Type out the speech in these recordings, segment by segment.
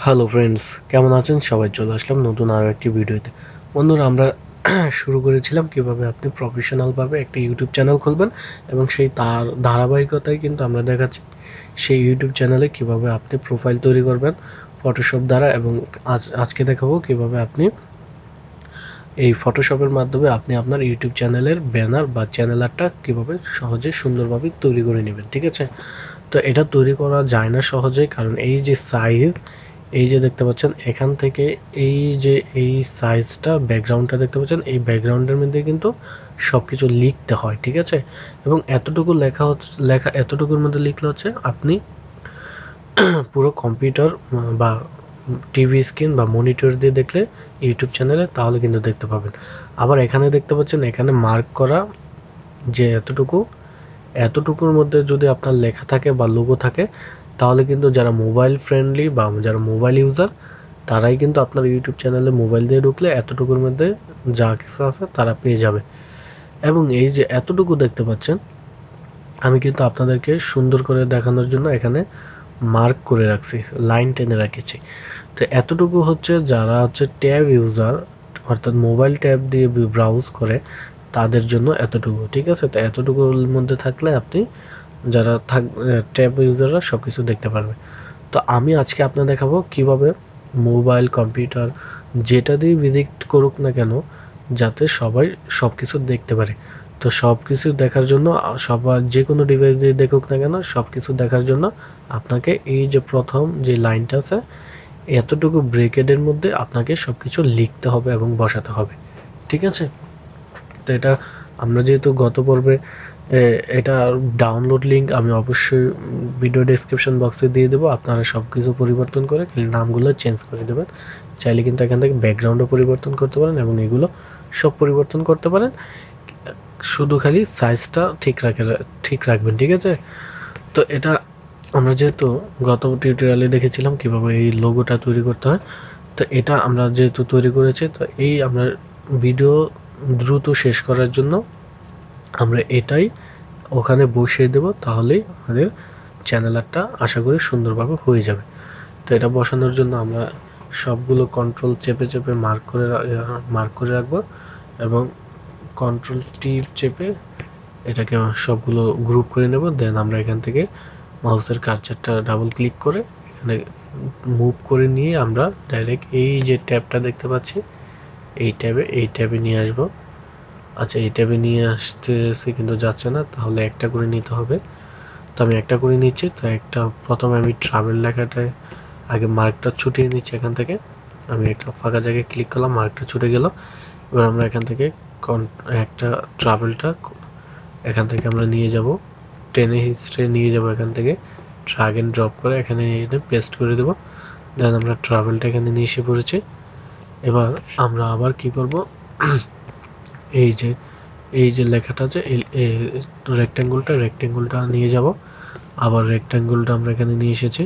Hello friends, কেমন আছেন সবাই? চলে আসলাম নতুন আরও একটি ভিডিওতে। বন্ধুরা, আমরা শুরু করেছিলাম কিভাবে আপনি প্রফেশনালভাবে একটা ইউটিউব চ্যানেল খুলবেন, এবং সেই তার ধারাবাহিকতায় কিন্তু আমরা দেখাচ্ছি সেই ইউটিউব চ্যানেলে কিভাবে আপনি প্রোফাইল তৈরি করবেন ফটোশপ দ্বারা। এবং আজকে দেখাবো কিভাবে আপনি এই ফটোশপের মাধ্যমে আপনি আপনার ইউটিউব চ্যানেলের ব্যানার বা চ্যানেল আর্টটা কীভাবে সহজে সুন্দরভাবে তৈরি করে নেবেন। ঠিক আছে? তো এটা তৈরি করা যায় না সহজেই, কারণ এই যে সাইজ, এই যে দেখতে পাচ্ছেন এখান থেকে এই যে এই সাইজটা, ব্যাকগ্রাউন্ডটা দেখতে পাচ্ছেন, এই ব্যাকগ্রাউন্ডের মধ্যে কিন্তু সব কিছু লিখতে হয়। ঠিক আছে? এবং এতটুকু লেখা এতটুকুর মধ্যে লিখলে হচ্ছে আপনি পুরো কম্পিউটার বা টিভি স্ক্রিন বা মনিটর দিয়ে দেখলে ইউটিউব চ্যানেলে তাহলে কিন্তু দেখতে পাবেন। আবার এখানে দেখতে পাচ্ছেন এখানে মার্ক করা যে এতটুকুর মধ্যে যদি আপনার লেখা থাকে বা লোগো থাকে, তাহলে কিন্তু যারা মোবাইল ফ্রেন্ডলি বা যারা মোবাইল ইউজার, তারাই কিন্তু আপনার ইউটিউব চ্যানেলে মোবাইল দিয়ে ঢুকলে এতটুকুর মধ্যে যা কিছু আছে তারা পেয়ে যাবে। এবং এই যে এতটুকু দেখতে পাচ্ছেন, আমি কিন্তু আপনাদেরকে সুন্দর করে দেখানোর জন্য এখানে মার্ক করে রাখছি, লাইন টেনে রাখেছি। তো এতটুকু হচ্ছে যারা হচ্ছে ট্যাব ইউজার, অর্থাৎ মোবাইল ট্যাব দিয়ে ব্রাউজ করে, তাদের জন্য এতটুকু। ঠিক আছে? তো এতটুকুর মধ্যে থাকলে আপনি যারা ট্যাব ইউজাররা সব কিছু দেখতে পারবে। তো আমি আজকে আপনাদের দেখাবো কিভাবে মোবাইল, কম্পিউটার যেটা দিয়ে ভিজিট করুক না কেন, যাতে সবাই সব কিছু দেখতে পারে। তো সব কিছু দেখার জন্য সবার যে কোনো ডিভাইস দিয়ে দেখুক না কেন, সব কিছু দেখার জন্য আপনাকে এই যে প্রথম যে লাইনটা আছে, এতটুকু ব্রেকেডের মধ্যে আপনাকে সবকিছু লিখতে হবে এবং বসাতে হবে। ঠিক আছে? তো এটা আমরা যেহেতু গত পর্বে এটা ডাউনলোড লিঙ্ক আমি অবশ্যই ভিডিও ডেসক্রিপশন বক্সে দিয়ে দেবো। আপনারা সব কিছু পরিবর্তন করে নামগুলো চেঞ্জ করে দেবেন। চাইলে কিন্তু এখান থেকে ব্যাকগ্রাউন্ডও পরিবর্তন করতে পারেন এবং এগুলো সব পরিবর্তন করতে পারেন। শুধু খালি সাইজটা ঠিক রাখবেন। ঠিক আছে? তো এটা আমরা যেহেতু গত টিউটোরিয়ালে দেখেছিলাম কিভাবে এই লোগোটা তৈরি করতে হয়, তো এটা আমরা যেহেতু তৈরি করেছি, তো এই আমরা ভিডিও দ্রুত শেষ করার জন্য আমরা এটাই ওখানে বসিয়ে দেব, তাহলেই আমাদের চ্যানেল আর্টটা আশা করি সুন্দরভাবে হয়ে যাবে। তো এটা বসানোর জন্য আমরা সবগুলো কন্ট্রোল চেপে চেপে মার্ক করে রাখবো, এবং কন্ট্রোল টিপ চেপে এটাকে সবগুলো গ্রুপ করে নেব। দেন আমরা এখান থেকে মাউসের কার্সারটা ডাবল ক্লিক করে এখানে মুভ করে নিয়ে আমরা ডাইরেক্ট এই যে ট্যাবটা দেখতে পাচ্ছি, এই ট্যাবে নিয়ে আসব। আচ্ছা, এই ট্যাবে নিয়ে আসতেছে কিন্তু যাচ্ছে না, তাহলে একটা করে নিতে হবে। তো আমি একটা করে নিচ্ছি। তো প্রথমে আমি ট্রাভেল লেখাটায় আগে মার্কটা ছুটিয়ে নিচ্ছি। এখান থেকে আমি একটা ফাঁকা জায়গায় ক্লিক করলাম, মার্কটা ছুটে গেল। এবার আমরা এখান থেকে একটা ট্রাভেলটা এখান থেকে আমরা নিয়ে যাব, টেনে হিস্ট্রি নিয়ে যাব, এখান থেকে ড্রাগ এন্ড ড্রপ করে এখানে পেস্ট করে দেবো। দেন আমরা ট্রাভেলটা এখানে নিয়ে এসে পড়েছি। এবার আমরা আবার কি করব, এই যে লেখাটা আছে, এই রেক্ট্যাঙ্গুলটা নিয়ে যাব। আবার রেক্ট্যাঙ্গুলটা আমরা এখানে নিয়ে এসেছি।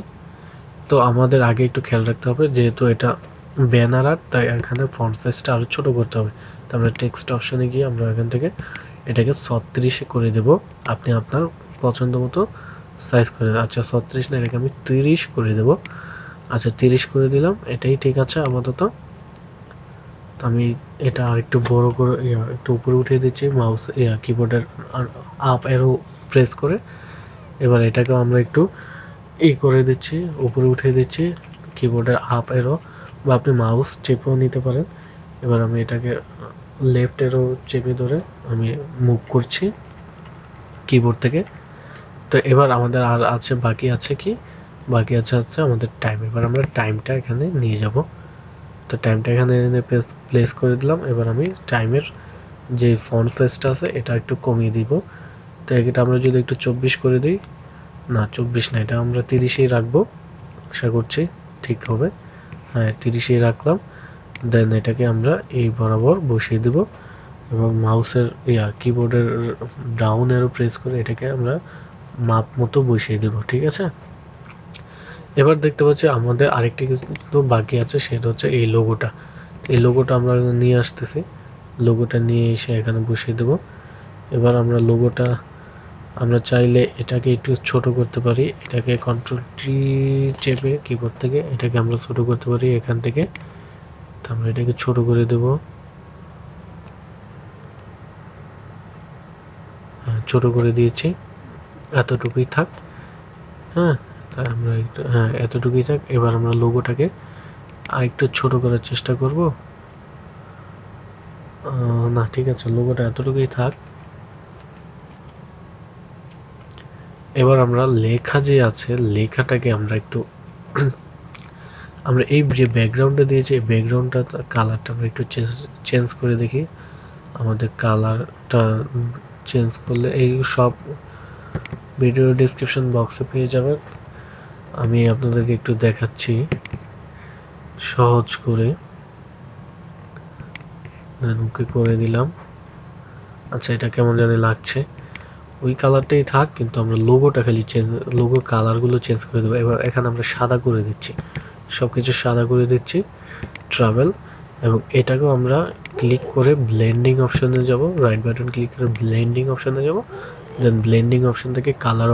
তো আমাদের আগে একটু খেয়াল রাখতে হবে, যেহেতু এটা ব্যানার আর্ট, তাই এখানে ফন্ট সাইজটা আরো ছোট করতে হবে। তো আমরা টেক্সট অপশনে গিয়ে আমরা এখান থেকে এটাকে 36 করে দেব। আপনি আপনার পছন্দ মতো সাইজ করে দেবেন। আচ্ছা, 36 না, এটাকে আমি 30 করে দেব। আচ্ছা, 30 করে দিলাম, এটাই ঠিক আছে আপাতত। আমি এটা আরেকটু বড় করে একটু উপরে উঠিয়ে দিচ্ছি মাউস কিবোর্ডের আপ অ্যারো প্রেস করে। এবার এটাকেও আমরা একটু করে দিচ্ছি, উপরে উঠিয়ে দিচ্ছি কিবোর্ডের আপ অ্যারো, বা আপনি মাউস চেপেও নিতে পারেন। এবার আমি এটাকে লেফট অ্যারো চেপে ধরে আমি মুভ করছি কিবোর্ড থেকে। তো এবার আমাদের আর আছে বাকি আছে আমাদের টাইম। এবার আমরা টাইমটা এখানে নিয়ে যাব। তো টাইমটা এখানে এনে প্লেস করে দিলাম। এবার আমি টাইমের যে ফন্ট সাইজটা আছে এটা একটু কমিয়ে দিব। তো এটা আমরা যদি একটু 24 করে দিই, না 24 না, এটা আমরা 30-এই রাখবো, আশা করছি ঠিক হবে। হ্যাঁ, 30-এই রাখলাম। দেন এটাকে আমরা এই বরাবর বসিয়ে দেব, এবং মাউসের কিবোর্ডের ডাউন অ্যারো প্রেস করে এটাকে আমরা মাপ মতো বসিয়ে দেব। ঠিক আছে? এবার দেখতে পাচ্ছি আমাদের আরেকটি কিছু বাকি আছে, সেটা হচ্ছে এই লোগোটা আমরা নিয়ে আসতেছি। লোগোটা নিয়ে এসে এখানে বসিয়ে দেব। এবার আমরা লোগোটা আমরা চাইলে এটাকে একটু ছোট করতে পারি, এটাকে কন্ট্রোল টি চেপে কিবোর্ড থেকে এটাকে আমরা ছোট করতে পারি এখান থেকে। তো আমরা এটাকে ছোট করে দেব, ছোট করে দিয়েছি, এতটুকুই থাক। হ্যাঁ, তাই আমরা একটু, হ্যাঁ এতটুকুই থাক। এবার আমরা লোগোটাকে আর একটু ছোট করার চেষ্টা করব। না ঠিক আছে, লোগোটা এতটুকুই থাক। এবার আমরা লেখা যে আছে, লেখাটাকে আমরা একটু আমরা এই যে ব্যাকগ্রাউন্ডটা দিয়েছি, এই ব্যাকগ্রাউন্ডটা কালারটা আমরা একটু চেঞ্জ করে দেখি। আমাদের কালারটা চেঞ্জ করলে এই সব ভিডিও ডেসক্রিপশন বক্সে পেয়ে যাবেন। আমি আপনাদেরকে একটু দেখাচ্ছি সহজ করে। ওকে করে দিলাম। আচ্ছা, এটা কেমন জানি লাগছে। ওই কালারটাই থাক, কিন্তু আমরা লোগোটা খালি চেঞ্জ, লোগোর কালারগুলো চেঞ্জ করে দেবো। এবার এখানে আমরা সাদা করে দিচ্ছি, সবকিছু সাদা করে দিচ্ছি, ট্রাভেল। এবং এটাকেও আমরা ক্লিক করে ব্লেন্ডিং অপশনে যাব, রাইট বাটন ক্লিক করে ব্লেন্ডিং অপশনে যাব। দেন ব্লেন্ডিং অপশন থেকে কালার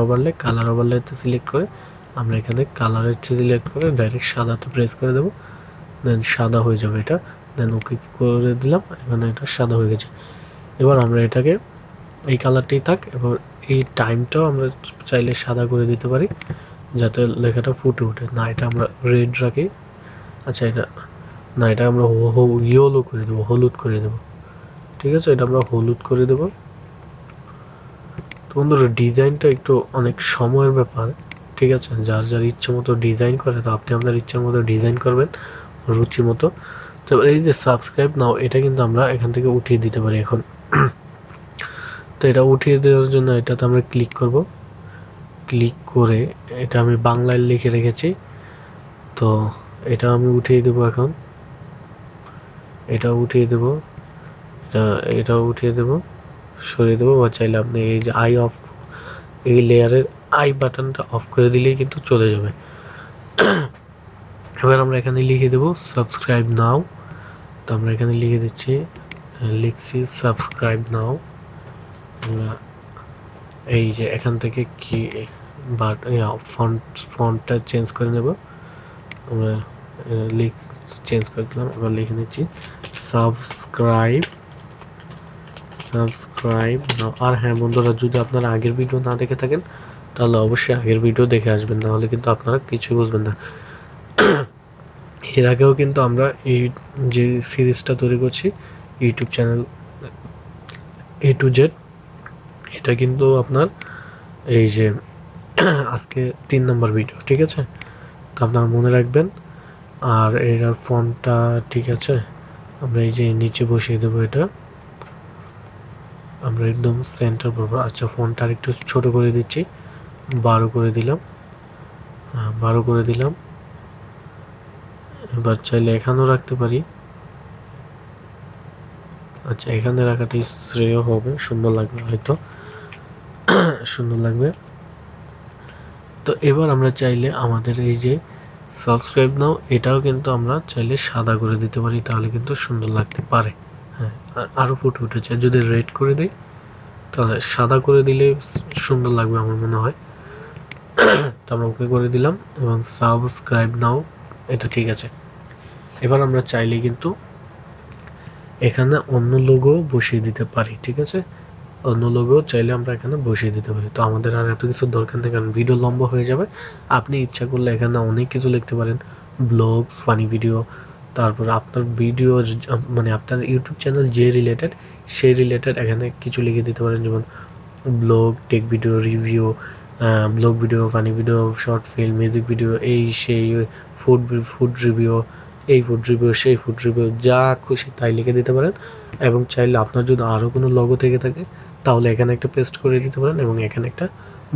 ওভারলেতে সিলেক্ট করে আমরা এখানে কালারের সিলেক্ট করে ডাইরেক্ট সাদাতে প্রেস করে দেবো। দেন সাদা হয়ে যাবে এটা। দেন ওকে করে দিলাম, এখানে এটা সাদা হয়ে গেছে। এবার আমরা এটাকে, এই কালারটাই থাক। এবার এই টাইমটাও আমরা চাইলে সাদা করে দিতে পারি যাতে লেখাটা ফুটে ওঠে। না, এটা আমরা রেড রাখি। আচ্ছা, এটা না, এটা আমরা ইয়েলো করে দেবো, হলুদ করে দেবো। ঠিক আছে, এটা আমরা হলুদ করে দেবো। তো বন্ধুরা, ডিজাইনটা একটু অনেক সময়ের ব্যাপার। ঠিক আছে, যার যার ইচ্ছে মতো ডিজাইন করে, তো আপনি আপনার ইচ্ছার মতো ডিজাইন করবেন রুচি মতো। তো এই যে সাবস্ক্রাইব নাও, এটা কিন্তু আমরা এখান থেকে উঠিয়ে দিতে পারি এখন। তো এটা উঠিয়ে দেওয়ার জন্য এটাতে আমরা ক্লিক করব। ক্লিক করে এটা আমি বাংলায় লিখে রেখেছি, তো এটা আমি উঠিয়ে দেবো এখন। এটা উঠিয়ে দেবো, এটা উঠিয়ে দেবো, সরিয়ে দেবো। বা চাইলে আপনি এই যে এই লেয়ারের আই বাটনটা অফ করে দিলেই কিন্তু চলে যাবে। এবার আমরা এখানে লিখে দেবো সাবস্ক্রাইব নাও। তো আমরা এখানে লিখে দিচ্ছি, লিখছি সাবস্ক্রাইব নাও। আমরা এই যে এখান থেকে কি বাট ফন্টটা চেঞ্জ করে নেব। আমরা চেঞ্জ করে দিলাম। এবার লিখে নিচ্ছি সাবস্ক্রাইব নাও। আর হ্যাঁ বন্ধুরা, যদি আপনারা আগের ভিডিও না দেখে থাকেন তাহলে অবশ্যই আগের ভিডিও দেখে আসবেন, নাহলে কিন্তু আপনারা কিছু বুঝবেন না। এর আগেও কিন্তু আমরা এই যে সিরিজটা তৈরি করছি YouTube channel A to Z, এটা কিন্তু আপনার এই যে আজকে 3 নম্বর ভিডিও। ঠিক আছে, তো আপনারা মনে রাখবেন। আর এর ফন্টটা ঠিক আছে, আমরা এই যে নিচে বসিয়ে দেবো। এটা আমরা একদম সেন্টার করবো। আচ্ছা, ফন্টটা আর একটু ছোট করে দিচ্ছি, 12 করে দিলাম। 12 করে দিলাম। এবার চাইলে এখানেও রাখতে পারি। আচ্ছা, এখানে রাখাটাই শ্রেয় হবে, সুন্দর লাগবে হয়তো। সুন্দর লাগবে। তো এবার আমরা চাইলে আমাদের এই যে সাবস্ক্রাইব নাও, এটাও কিন্তু আমরা চাইলে সাদা করে দিতে পারি, তাহলে কিন্তু সুন্দর লাগতে পারে। হ্যাঁ, আরো ফুটে উঠেছে। যদি রেড করে দিই তাহলে সাদা করে দিলে সুন্দর লাগবে আমার মনে হয়। তো আমরা ওকে করে দিলাম এবং সাবস্ক্রাইব নাও, এটা ঠিক আছে। এবার আমরা চাইলে কিন্তু এখানে অন্য লোগো বসিয়ে দিতে পারি। ঠিক আছে, অন্য লোগো চাইলে আমরা এখানে বসিয়ে দিতে পারি। তো আমাদের আর এত কিছু দরকার নেই, কারণ ভিডিও লম্বা হয়ে যাবে। আপনি ইচ্ছা করলে এখানে অনেক কিছু লিখতে পারেন, ব্লগ, ফানি ভিডিও, তারপর আপনার ভিডিও মানে আপনার ইউটিউব চ্যানেল যে রিলেটেড, সেই রিলেটেড এখানে কিছু লিখে দিতে পারেন। যেমন blog, take video, review, blog video, funny video, short film, music video, এই সেই, ফুড রিভিউ, এই ফুড রিভিউ, সেই ফুড রিভিউ, যা খুশি তাই লিখে দিতে পারেন। এবং চাইলে আপনার যদি আরও কোনো লগো থেকে থাকে তাহলে এখানে একটা পেস্ট করে দিতে পারেন এবং এখানে একটা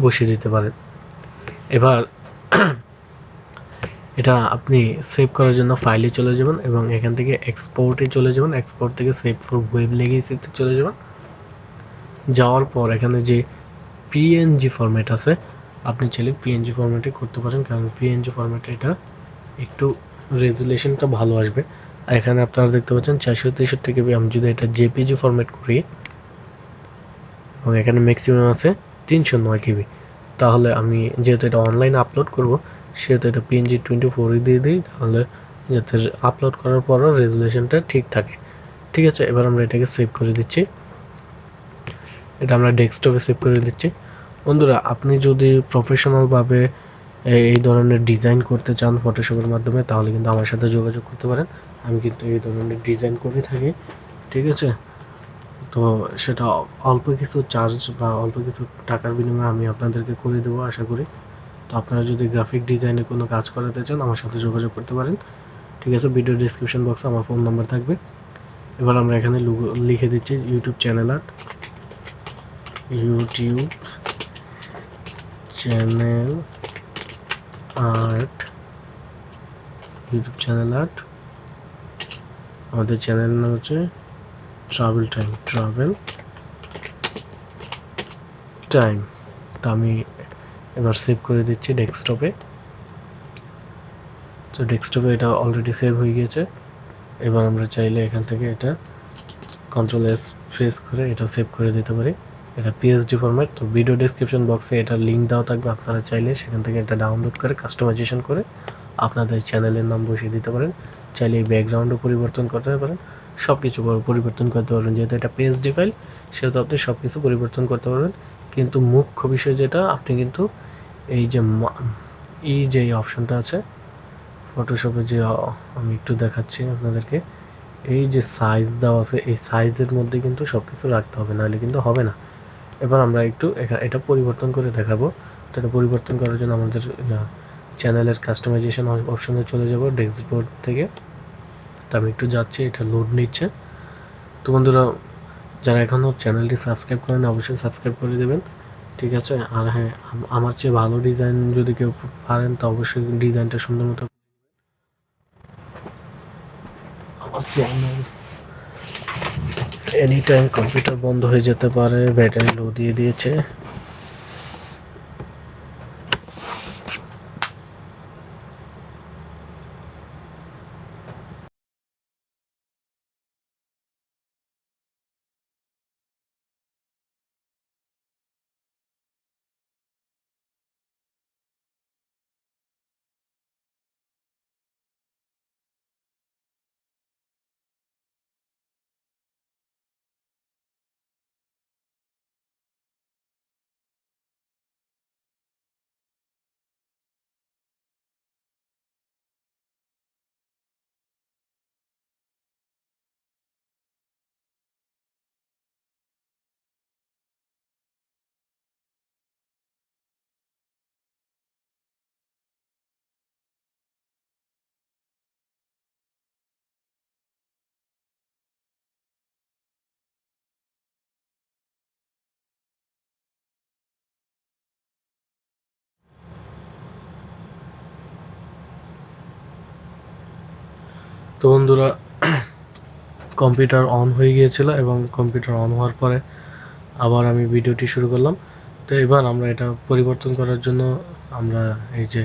বসিয়ে দিতে পারেন। এবার এটা আপনি সেভ করার জন্য ফাইলে চলে যাবেন এবং এখান থেকে এক্সপোর্টে চলে যাবেন। এক্সপোর্ট থেকে সেভ ফর ওয়েব লেগেসিতে চলে যাবেন। যাওয়ার পর এখানে যে পিএনজি ফরম্যাট আছে, আপনি চাইলে পিএনজি ফরম্যাটে করতে পারেন, কারণ পিএনজি ফরম্যাটে এটা একটু রেজুলেশনটা ভালো আসবে। আর এখানে আপনারা দেখতে পাচ্ছেন 463 কেবি। আমি যদি এটা জেপিজি ফরম্যাট করি এবং এখানে ম্যাক্সিমাম আছে 309 KB। তাহলে আমি যেহেতু এটা অনলাইনে আপলোড করব, সেহেতু এটা PNG 24 দিয়ে দিই, তাহলে যাতে আপলোড করার পরও রেজুলেশনটা ঠিক থাকে। ঠিক আছে, এবার আমরা এটাকে সেভ করে দিচ্ছি। এটা আমরা ডেস্কটপে সেভ করে দিচ্ছি। বন্ধুরা, আপনি যদি প্রফেশনালভাবে এই ধরনের ডিজাইন করতে চান ফটোশপের মাধ্যমে, তাহলে কিন্তু আমার সাথে যোগাযোগ করতে পারেন। আমি কিন্তু এই ধরনের ডিজাইন করে থাকি। ঠিক আছে, তো সেটা অল্প কিছু চার্জ বা অল্প কিছু টাকার বিনিময়ে আমি আপনাদেরকে করে দেবো আশা করি। তো আপনারা যদি গ্রাফিক ডিজাইনে কোনো কাজ করাতে চান, আমার সাথে যোগাযোগ করতে পারেন। ঠিক আছে, ভিডিও ডিসক্রিপশন বক্সে আমার ফোন নাম্বার থাকবে। এবার আমরা এখানে লিখে দিচ্ছি YouTube channel art, YouTube channel art, YouTube channel art. আমাদের চ্যানেল নাম হচ্ছে ট্রাভেল টাইম, ট্রাভেল টাইম। তো আমি এবার সেভ করে দিচ্ছি ডেস্কটপে। তো ডেস্কটপে এটা অলরেডি সেভ হয়ে গিয়েছে। এবার আমরা চাইলে এখান থেকে এটা Ctrl+S প্রেস করে এটা সেভ করে দিতে পারি। এটা PSD ফরম্যাট। তো ভিডিও ডেসক্রিপশন বক্সে এটা লিঙ্ক দেওয়া থাকবে, আপনারা চাইলে সেখান থেকে এটা ডাউনলোড করে কাস্টমাইজেশন করে আপনাদের চ্যানেলের নাম বসিয়ে দিতে পারেন। চাইলে এই ব্যাকগ্রাউন্ডও পরিবর্তন করতে পারেন, সব কিছু পরিবর্তন করতে পারবেন। যেহেতু এটা PSD ফাইল, সেহেতু আপনি সব কিছু পরিবর্তন করতে পারবেন। কিন্তু মুখ্য বিষয় যেটা, আপনি কিন্তু এই যে এই অপশনটা আছে ফটোশপে, যে আমি একটু দেখাচ্ছি আপনাদেরকে, এই যে সাইজ দেওয়া আছে, এই সাইজের মধ্যে কিন্তু সব কিছু রাখতে হবে, নাহলে কিন্তু হবে না। এবার আমরা একটু এটা পরিবর্তন করে দেখাবো। তো এটা পরিবর্তন করার জন্য আমাদের চ্যানেলের কাস্টমাইজেশন অপশনে চলে যাব ডেস্কবোর্ড থেকে। তো আমি একটু যাচ্ছি, এটা লোড নিচ্ছে। তো বন্ধুরা, যারা এখনও চ্যানেলটি সাবস্ক্রাইব করেন, অবশ্যই সাবস্ক্রাইব করে দেবেন। ঠিক আছে, আর হ্যাঁ, আমার চেয়ে ভালো ডিজাইন যদি কেউ পারেন, তো অবশ্যই ডিজাইনটা সুন্দর মতো। আমার চ্যানেল এনি টাইম কম্পিউটার বন্ধ হয়ে যেতে পারে, ব্যাটারি লো দিয়ে দিয়েছে। তো বন্ধুরা, কম্পিউটার অন হয়ে গিয়েছিল এবং কম্পিউটার অন হওয়ার পরে আবার আমি ভিডিওটি শুরু করলাম। তো এবার আমরা এটা পরিবর্তন করার জন্য আমরা এই যে